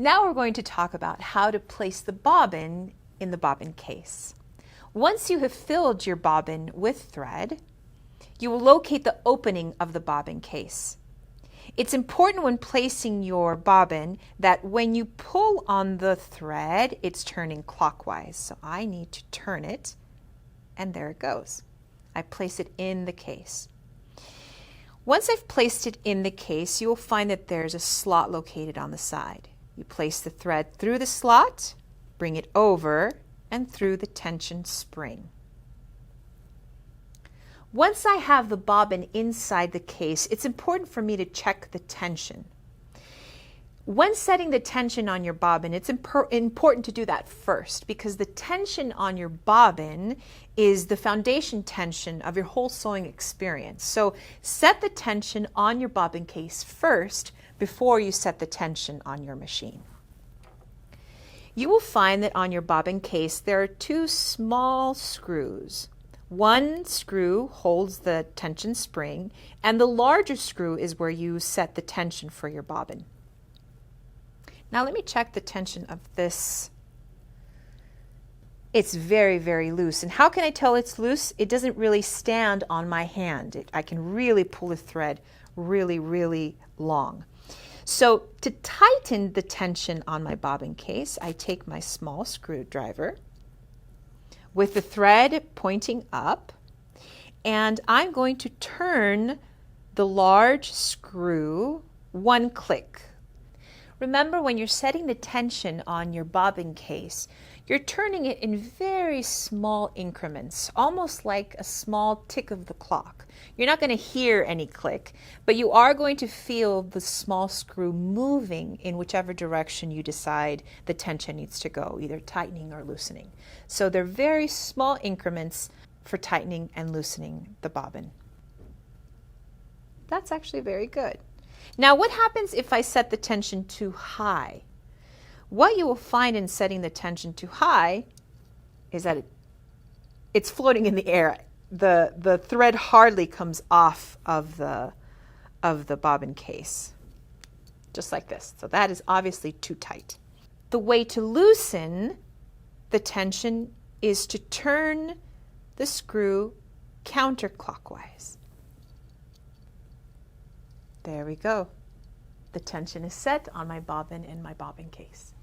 Now we're going to talk about how to place the bobbin in the bobbin case. Once you have filled your bobbin with thread, you will locate the opening of the bobbin case. It's important when placing your bobbin that when you pull on the thread, it's turning clockwise. So I need to turn it, and there it goes. I place it in the case. Once I've placed it in the case, you will find that there's a slot located on the side. You place the thread through the slot, bring it over, and through the tension spring. Once I have the bobbin inside the case, it's important for me to check the tension. When setting the tension on your bobbin, it's important to do that first because the tension on your bobbin is the foundation tension of your whole sewing experience. So set the tension on your bobbin case first before you set the tension on your machine. You will find that on your bobbin case there are two small screws. One screw holds the tension spring, and the larger screw is where you set the tension for your bobbin. Now let me check the tension of this. It's very, very loose. And how can I tell it's loose? It doesn't really stand on my hand. I can really pull the thread really, really long. So to tighten the tension on my bobbin case, I take my small screwdriver with the thread pointing up, and I'm going to turn the large screw one click. Remember, when you're setting the tension on your bobbin case, you're turning it in very small increments, almost like a small tick of the clock. You're not going to hear any click, but you are going to feel the small screw moving in whichever direction you decide the tension needs to go, either tightening or loosening. So they're very small increments for tightening and loosening the bobbin. That's actually very good. Now, what happens if I set the tension too high? What you will find in setting the tension too high is that it's floating in the air. The thread hardly comes off of the bobbin case, just like this. So that is obviously too tight. The way to loosen the tension is to turn the screw counterclockwise. There we go. The tension is set on my bobbin in my bobbin case.